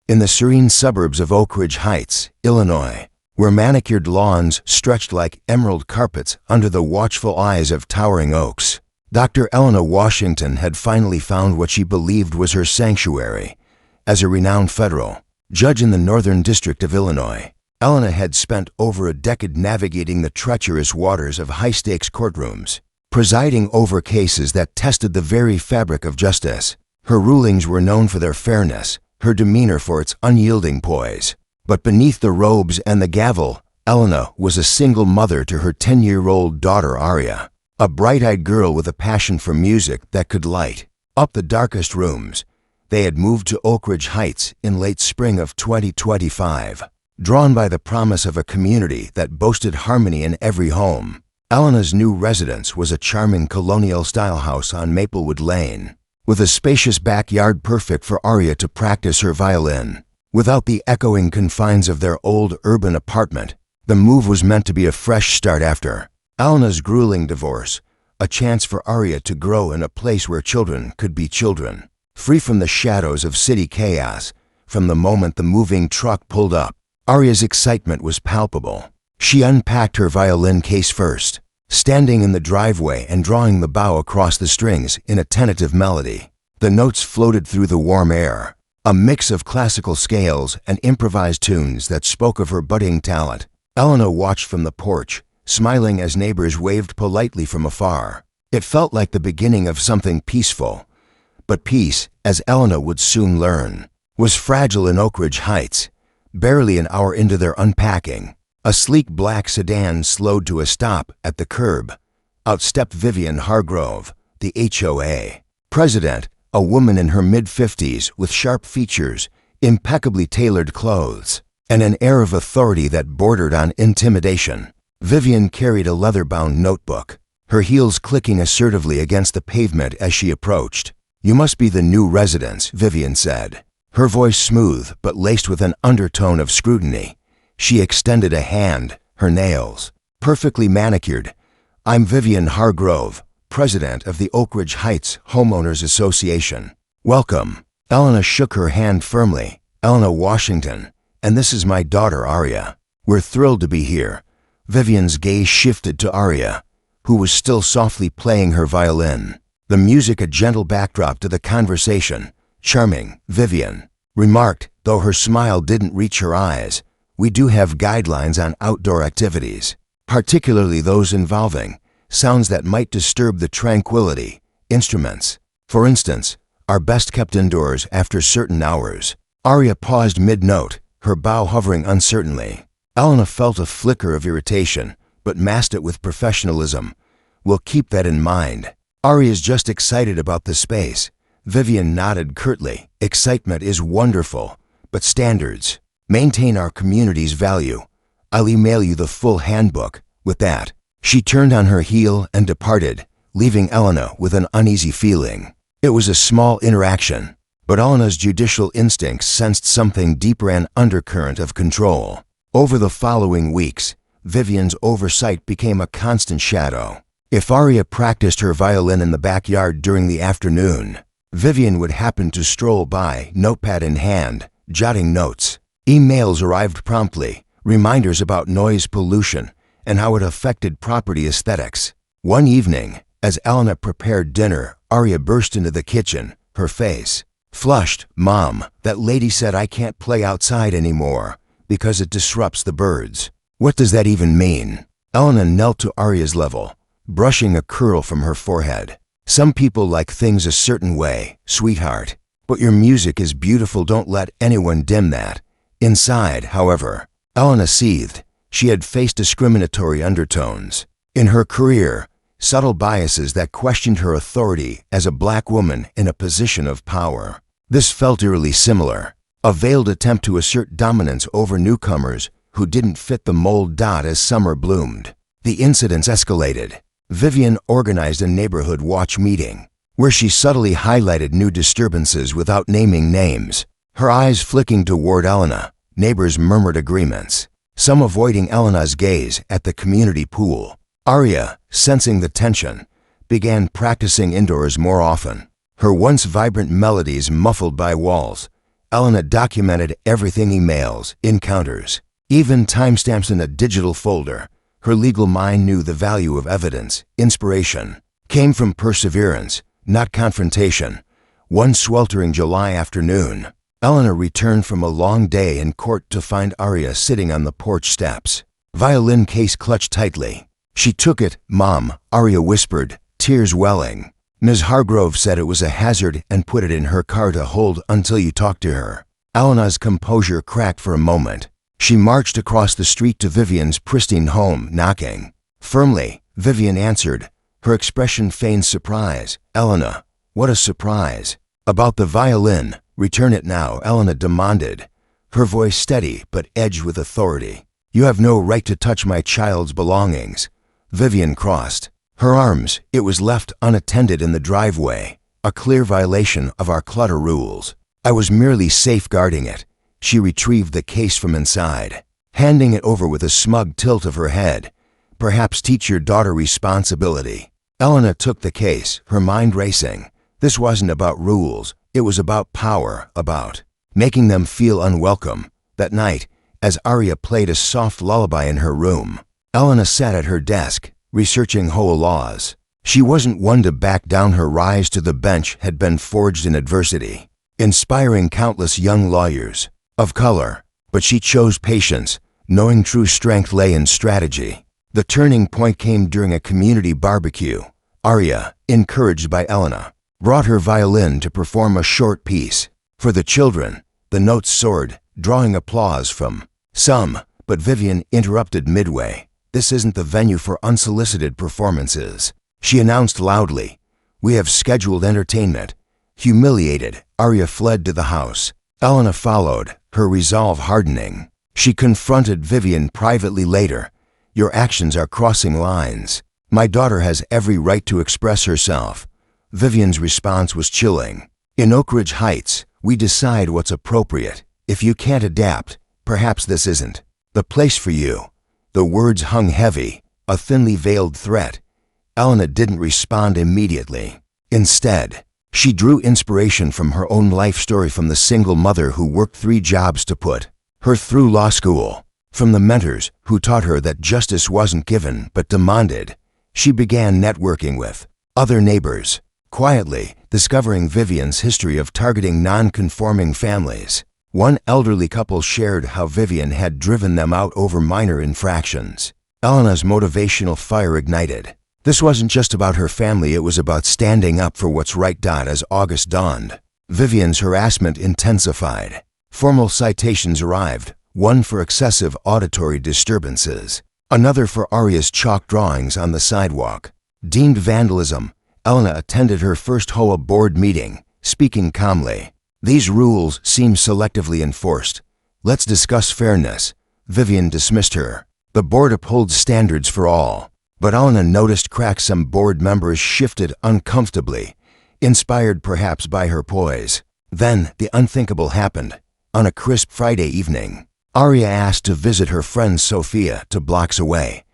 in the serene suburbs of Oak Ridge Heights, Illinois, where manicured lawns stretched like emerald carpets under the watchful eyes of towering oaks. Dr. Elena Washington had finally found what she believed was her sanctuary. As a renowned federal judge in the Northern District of Illinois, Elena had spent over a decade navigating the treacherous waters of high-stakes courtrooms, presiding over cases that tested the very fabric of justice. Her rulings were known for their fairness, her demeanor for its unyielding poise. But beneath the robes and the gavel, Elena was a single mother to her 10-year-old daughter Aria, a bright-eyed girl with a passion for music that could light up the darkest rooms. They had moved to Oak Ridge Heights in late spring of 2025, drawn by the promise of a community that boasted harmony in every home. Elena's new residence was a charming colonial-style house on Maplewood Lane, with a spacious backyard perfect for Aria to practice her violin. Without the echoing confines of their old urban apartment, the move was meant to be a fresh start after Elena's grueling divorce, a chance for Aria to grow in a place where children could be children, free from the shadows of city chaos. From the moment the moving truck pulled up, Aria's excitement was palpable. She unpacked her violin case first, standing in the driveway and drawing the bow across the strings in a tentative melody. The notes floated through the warm air, a mix of classical scales and improvised tunes that spoke of her budding talent. Elena watched from the porch, smiling as neighbors waved politely from afar. It felt like the beginning of something peaceful. But peace, as Elena would soon learn, was fragile in Oak Ridge Heights. Barely an hour into their unpacking, a sleek black sedan slowed to a stop at the curb. Out stepped Vivian Hargrove, the HOA president, a woman in her mid-50s with sharp features, impeccably tailored clothes, and an air of authority that bordered on intimidation. Vivian carried a leather-bound notebook, her heels clicking assertively against the pavement as she approached. "You must be the new residents," Vivian said, her voice smooth but laced with an undertone of scrutiny. She extended a hand, her nails perfectly manicured. "I'm Vivian Hargrove, president of the Oak Ridge Heights Homeowners Association. Welcome." Elena shook her hand firmly. "Elena Washington, and this is my daughter Aria. We're thrilled to be here." Vivian's gaze shifted to Aria, who was still softly playing her violin, the music a gentle backdrop to the conversation. "Charming," Vivian remarked, though her smile didn't reach her eyes. "We do have guidelines on outdoor activities, particularly those involving sounds that might disturb the tranquility. Instruments, for instance, are best kept indoors after certain hours." Aria paused mid-note, her bow hovering uncertainly. Elena felt a flicker of irritation, but masked it with professionalism. "We'll keep that in mind." "Aria's just excited about the space." Vivian nodded curtly. "Excitement is wonderful, but standards maintain our community's value. I'll email you the full handbook." With that, she turned on her heel and departed, leaving Elena with an uneasy feeling. It was a small interaction, but Elena's judicial instincts sensed something deeper, an undercurrent of control. Over the following weeks, Vivian's oversight became a constant shadow. If Aria practiced her violin in the backyard during the afternoon, Vivian would happen to stroll by, notepad in hand, jotting notes. Emails arrived promptly, reminders about noise pollution and how it affected property aesthetics. One evening, as Elena prepared dinner, Aria burst into the kitchen, her face flushed. "Mom, that lady said I can't play outside anymore because it disrupts the birds." "What does that even mean?" Elena knelt to Aria's level, brushing a curl from her forehead. "Some people like things a certain way, sweetheart. But your music is beautiful, don't let anyone dim that." Inside, however, Elena seethed. She had faced discriminatory undertones in her career, subtle biases that questioned her authority as a black woman in a position of power. This felt eerily similar, a veiled attempt to assert dominance over newcomers who didn't fit the mold. As summer bloomed, the incidents escalated. Vivian organized a neighborhood watch meeting, where she subtly highlighted new disturbances without naming names, her eyes flicking toward Elena. Neighbors murmured agreements, some avoiding Elena's gaze at the community pool. Aria, sensing the tension, began practicing indoors more often, her once vibrant melodies muffled by walls. Elena documented everything: emails, encounters, even timestamps in a digital folder. Her legal mind knew the value of evidence. Inspiration came from perseverance, not confrontation. One sweltering July afternoon, Elena returned from a long day in court to find Arya sitting on the porch steps. Violin case clutched tightly. She took it. "Mom," Arya whispered, tears welling. "Ms. Hargrove said it was a hazard and put it in her car to hold until you talked to her." Elena's composure cracked for a moment. She marched across the street to Vivian's pristine home, knocking. Firmly, Vivian answered. Her expression feigned surprise. "Elena, what a surprise." "About the violin. Return it now," Elena demanded, her voice steady but edged with authority. "You have no right to touch my child's belongings." Vivian crossed her arms. "It was left unattended in the driveway, a clear violation of our clutter rules. I was merely safeguarding it." She retrieved the case from inside, handing it over with a smug tilt of her head. "Perhaps teach your daughter responsibility." Elena took the case, her mind racing. This wasn't about rules, it was about power, about making them feel unwelcome. That night, as Arya played a soft lullaby in her room, Elena sat at her desk, researching HOA laws. She wasn't one to back down. Her rise to the bench had been forged in adversity, inspiring countless young lawyers of color. But she chose patience, knowing true strength lay in strategy. The turning point came during a community barbecue. Arya, encouraged by Elena, brought her violin to perform a short piece for the children. The notes soared, drawing applause from some, but Vivian interrupted midway. "This isn't the venue for unsolicited performances," she announced loudly. "We have scheduled entertainment." Humiliated, Arya fled to the house. Elena followed, her resolve hardening. She confronted Vivian privately later. "Your actions are crossing lines. My daughter has every right to express herself." Vivian's response was chilling. "In Oak Ridge Heights, we decide what's appropriate. If you can't adapt, perhaps this isn't the place for you." The words hung heavy, a thinly veiled threat. Elena didn't respond immediately. Instead, she drew inspiration from her own life story, from the single mother who worked 3 jobs to put her through law school, from the mentors who taught her that justice wasn't given but demanded. She began networking with other neighbors, quietly discovering Vivian's history of targeting non-conforming families. One elderly couple shared how Vivian had driven them out over minor infractions. Elena's motivational fire ignited. This wasn't just about her family, it was about standing up for what's right. As August dawned, Vivian's harassment intensified. Formal citations arrived, one for excessive auditory disturbances, another for Arya's chalk drawings on the sidewalk. Deemed vandalism, Elena attended her first HOA board meeting, speaking calmly. "These rules seem selectively enforced. Let's discuss fairness." Vivian dismissed her. "The board upholds standards for all." But Elena noticed cracks. Some board members shifted uncomfortably, inspired perhaps by her poise. Then the unthinkable happened. On a crisp Friday evening, Arya asked to visit her friend Sophia 2 blocks away.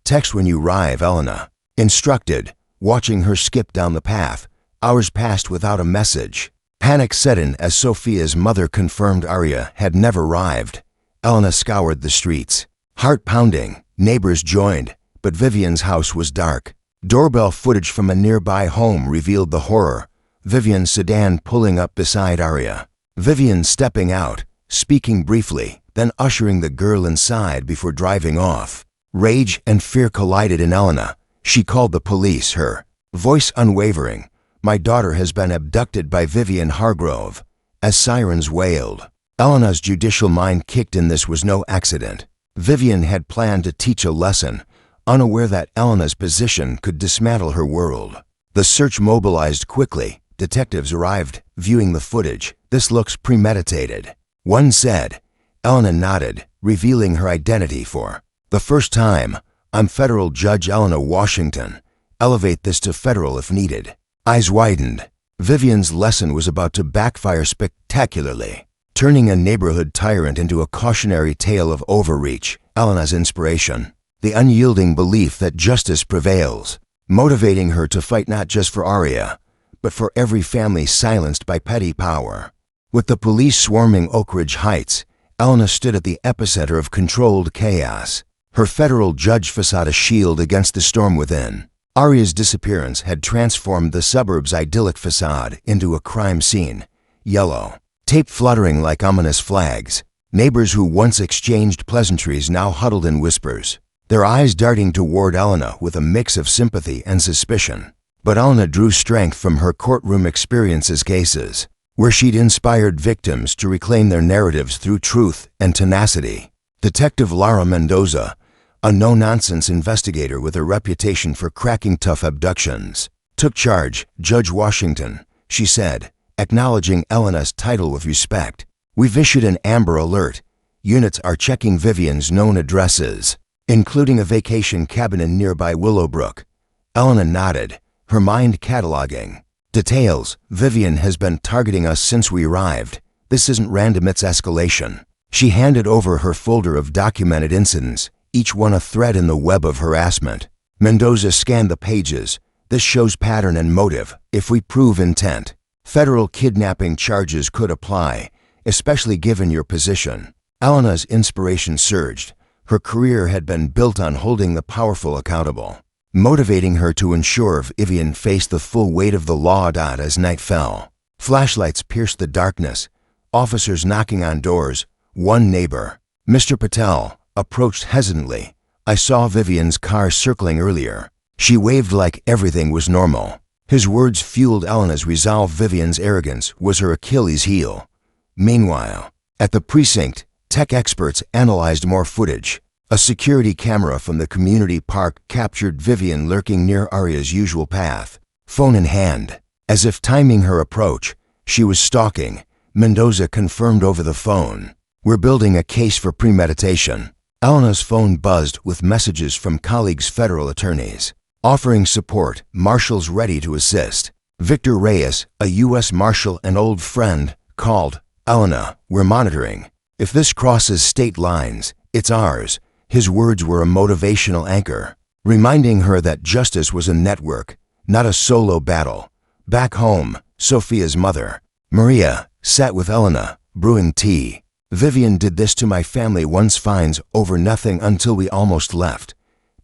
"Text when you arrive," Elena instructed, watching her skip down the path. Hours passed without a message. Panic set in as Sophia's mother confirmed Arya had never arrived. Elena scoured the streets, heart pounding. Neighbors joined, but Vivian's house was dark. Doorbell footage from a nearby home revealed the horror. Vivian's sedan pulling up beside Arya. Vivian stepping out, speaking briefly, then ushering the girl inside before driving off. Rage and fear collided in Elena. She called the police, her voice unwavering. "My daughter has been abducted by Vivian Hargrove." As sirens wailed, Elena's judicial mind kicked in. This was no accident. Vivian had planned to teach a lesson, unaware that Elena's position could dismantle her world. The search mobilized quickly. Detectives arrived, viewing the footage. "This looks premeditated," one said. Elena nodded, revealing her identity for the first time. "I'm Federal Judge Elena Washington. Elevate this to federal if needed." Eyes widened. Vivian's lesson was about to backfire spectacularly, turning a neighborhood tyrant into a cautionary tale of overreach. Elena's inspiration, the unyielding belief that justice prevails, motivating her to fight not just for Arya, but for every family silenced by petty power. With the police swarming Oak Ridge Heights, Elena stood at the epicenter of controlled chaos, her federal judge facade a shield against the storm within. Aria's disappearance had transformed the suburb's idyllic facade into a crime scene, yellow, tape fluttering like ominous flags. Neighbors who once exchanged pleasantries now huddled in whispers, their eyes darting toward Elena with a mix of sympathy and suspicion. But Elena drew strength from her courtroom experiences cases, where she'd inspired victims to reclaim their narratives through truth and tenacity. Detective Lara Mendoza, a no-nonsense investigator with a reputation for cracking tough abductions, took charge. Judge Washington, she said, acknowledging Elena's title with respect. We've issued an Amber Alert. Units are checking Vivian's known addresses, including a vacation cabin in nearby Willowbrook. Elena nodded, her mind cataloging. Details. Vivian has been targeting us since we arrived. This isn't random, it's escalation. She handed over her folder of documented incidents, each one a thread in the web of harassment. Mendoza scanned the pages. This shows pattern and motive. If we prove intent, federal kidnapping charges could apply, especially given your position. Elena's inspiration surged. Her career had been built on holding the powerful accountable, motivating her to ensure Vivian faced the full weight of the law. As night fell, flashlights pierced the darkness, officers knocking on doors. One neighbor, Mr. Patel, approached hesitantly. I saw Vivian's car circling earlier. She waved like everything was normal. His words fueled Elena's resolve. Vivian's arrogance was her Achilles heel. Meanwhile, at the precinct, tech experts analyzed more footage. A security camera from the community park captured Vivian lurking near Aria's usual path, phone in hand. As if timing her approach, she was stalking. Mendoza confirmed over the phone. We're building a case for premeditation. Elena's phone buzzed with messages from colleagues, federal attorneys, offering support, marshals ready to assist. Victor Reyes, a U.S. Marshal and old friend, called. Elena, we're monitoring. If this crosses state lines, it's ours. His words were a motivational anchor, reminding her that justice was a network, not a solo battle. Back home, Sophia's mother, Maria, sat with Elena, brewing tea. Vivian did this to my family once, fines over nothing until we almost left.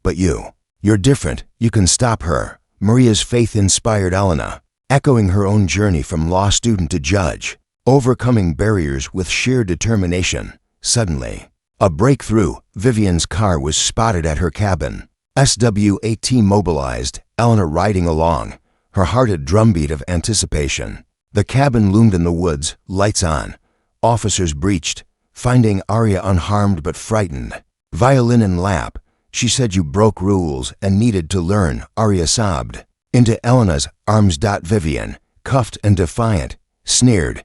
But you're different, you can stop her. Maria's faith inspired Elena, echoing her own journey from law student to judge, overcoming barriers with sheer determination. Suddenly, a breakthrough. Vivian's car was spotted at her cabin. SWAT mobilized, Elena riding along, her heart a drumbeat of anticipation. The cabin loomed in the woods, lights on. Officers breached, finding Aria unharmed but frightened. Violin in lap, she said you broke rules and needed to learn. Aria sobbed. Into Elena's arms. Vivian, cuffed and defiant, sneered.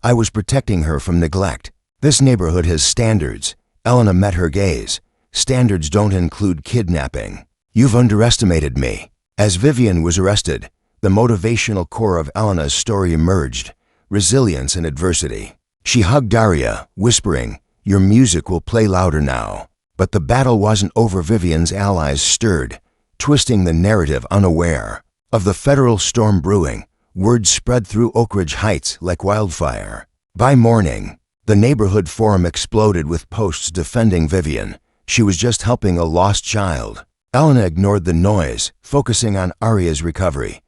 I was protecting her from neglect. This neighborhood has standards. Elena met her gaze. Standards don't include kidnapping. You've underestimated me. As Vivian was arrested, the motivational core of Elena's story emerged. Resilience in adversity. She hugged Aria, whispering, your music will play louder now. But the battle wasn't over. Vivian's allies stirred, twisting the narrative unaware. Of the federal storm brewing, word spread through Oak Ridge Heights like wildfire. By morning, the neighborhood forum exploded with posts defending Vivian. She was just helping a lost child. Elena ignored the noise, focusing on Aria's recovery.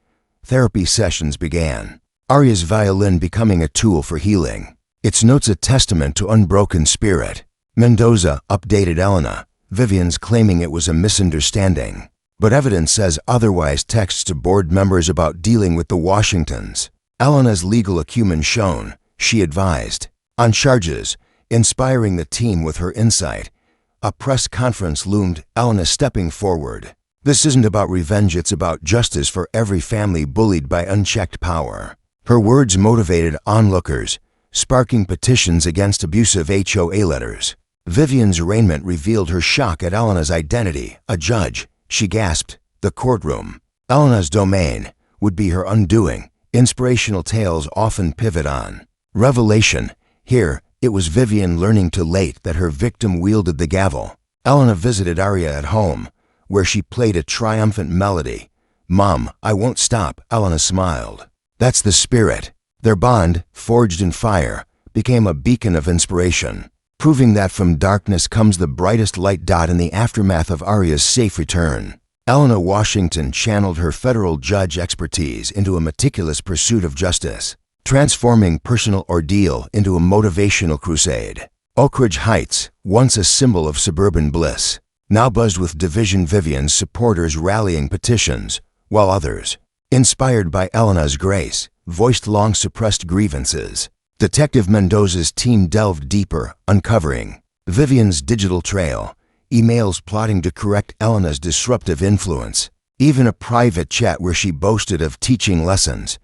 Therapy sessions began. Aria's violin becoming a tool for healing, its notes a testament to unbroken spirit. Mendoza updated Elena, Vivian's claiming it was a misunderstanding, but evidence says otherwise. Texts to board members about dealing with the Washingtons. Elena's legal acumen shone, she advised, on charges, inspiring the team with her insight. A press conference loomed, Elena stepping forward. This isn't about revenge, it's about justice for every family bullied by unchecked power. Her words motivated onlookers, sparking petitions against abusive HOA letters. Vivian's arraignment revealed her shock at Elena's identity. A judge, she gasped, the courtroom. Elena's domain would be her undoing. Inspirational tales often pivot on revelation. Here, it was Vivian learning too late that her victim wielded the gavel. Elena visited Aria at home, where she played a triumphant melody. Mom, I won't stop. Elena smiled. That's the spirit. Their bond, forged in fire, became a beacon of inspiration, proving that from darkness comes the brightest light. In the aftermath of Aria's safe return, Elena Washington channeled her federal judge expertise into a meticulous pursuit of justice, transforming personal ordeal into a motivational crusade. Oak Ridge Heights, once a symbol of suburban bliss, now buzzed with Division Vivian's supporters rallying petitions, while others, inspired by Elena's grace, voiced long-suppressed grievances. Detective Mendoza's team delved deeper, uncovering Vivian's digital trail, emails plotting to correct Elena's disruptive influence, even a private chat where she boasted of teaching lessons.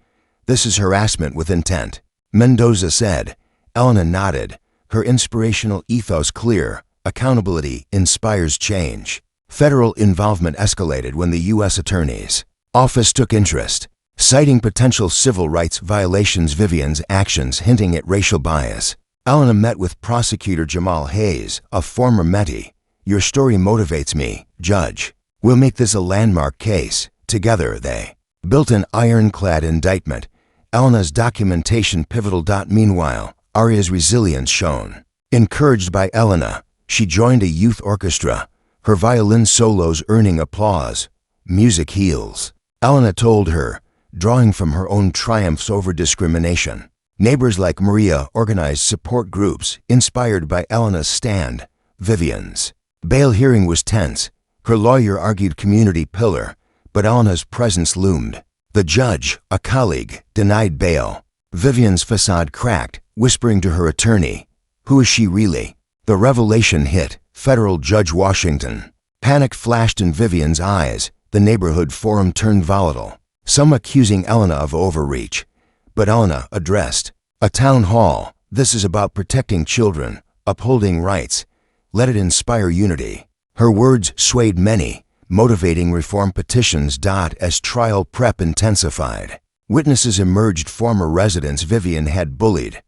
"This is harassment with intent," Mendoza said. Elena nodded, her inspirational ethos clear. Accountability inspires change. Federal involvement escalated when the U.S. Attorney's Office took interest, citing potential civil rights violations. Vivian's actions hinting at racial bias. Elena met with prosecutor Jamal Hayes, a former mentee. "Your story motivates me, Judge. We'll make this a landmark case." Together they built an ironclad indictment. Elena's documentation pivotal. Meanwhile, Aria's resilience shone. Encouraged by Elena, she joined a youth orchestra, her violin solos earning applause. "Music heals," Elena told her, drawing from her own triumphs over discrimination. Neighbors like Maria organized support groups inspired by Elena's stand. Vivian's bail hearing was tense. Her lawyer argued community pillar, but Elena's presence loomed. The judge, a colleague, denied bail. Vivian's facade cracked, whispering to her attorney, "Who is she really?" The revelation hit Federal Judge Washington. Panic flashed in Vivian's eyes. The neighborhood forum turned volatile, some accusing Elena of overreach. But Elena addressed a town hall. "This is about protecting children, upholding rights. Let it inspire unity." Her words swayed many, motivating reform petitions. As trial prep intensified, witnesses emerged. Former residents Vivian had bullied.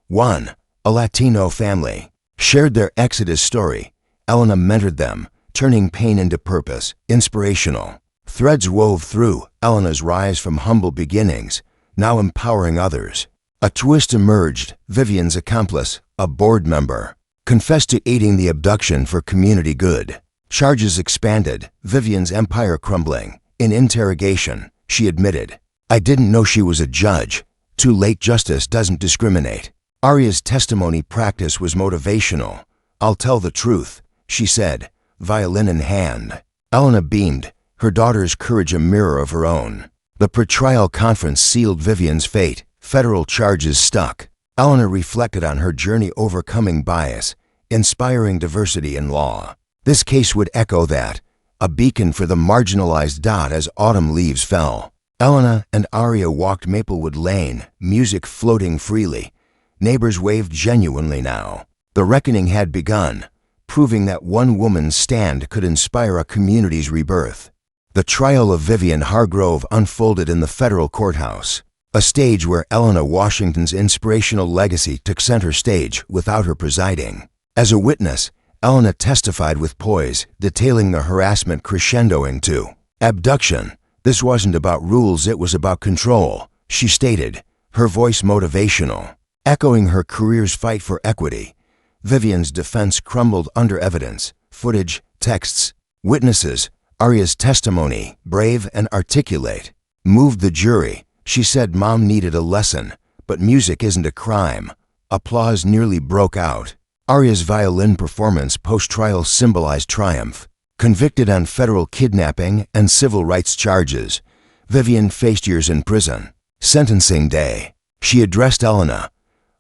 One, a Latino family, shared their exodus story. Elena mentored them, turning pain into purpose. Inspirational threads wove through Elena's rise from humble beginnings, now empowering others. A twist emerged. Vivian's accomplice, a board member, confessed to aiding the abduction for community good. Charges expanded, Vivian's empire crumbling. In interrogation, she admitted, "I didn't know she was a judge. Too late. Justice doesn't discriminate." Aria's testimony practice was motivational. "I'll tell the truth," she said, violin in hand. Elena beamed, her daughter's courage a mirror of her own. The pretrial conference sealed Vivian's fate. Federal charges stuck. Elena reflected on her journey overcoming bias, inspiring diversity in law. This case would echo that, a beacon for the marginalized. As autumn leaves fell, Elena and Aria walked Maplewood Lane, music floating freely. Neighbors waved genuinely now. The reckoning had begun, proving that one woman's stand could inspire a community's rebirth. The trial of Vivian Hargrove unfolded in the federal courthouse, a stage where Elena Washington's inspirational legacy took center stage without her presiding. As a witness, Elena testified with poise, detailing the harassment crescendoing to abduction. "This wasn't about rules, it was about control," she stated, her voice motivational, echoing her career's fight for equity. Vivian's defense crumbled under evidence, footage, texts, witnesses. Aria's testimony, brave and articulate, moved the jury. She said Mom needed a lesson, but music isn't a crime. Applause nearly broke out. Aria's violin performance post-trial symbolized triumph. Convicted on federal kidnapping and civil rights charges, Vivian faced years in prison. Sentencing day, she addressed Elena.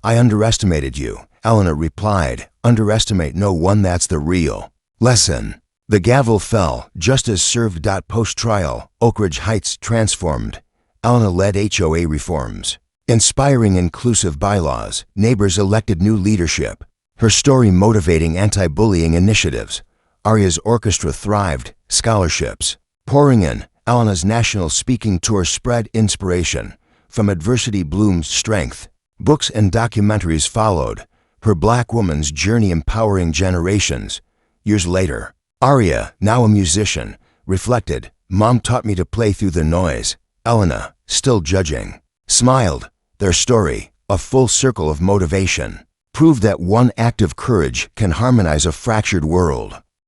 "I underestimated you," Elena replied. "Underestimate no one, that's the real lesson." The gavel fell, justice served. Post-trial, Oak Ridge Heights transformed. Elena led HOA reforms, inspiring inclusive bylaws. Neighbors elected new leadership, her story motivating anti-bullying initiatives. Aria's orchestra thrived, scholarships pouring in. Elena's national speaking tour spread inspiration. From adversity bloomed strength. Books and documentaries followed, her black woman's journey empowering generations. Years later, Aria, now a musician, reflected, "Mom taught me to play through the noise." Elena, still judging, smiled. The Their story, a full circle of motivation, proved that one act of courage can harmonize a fractured world.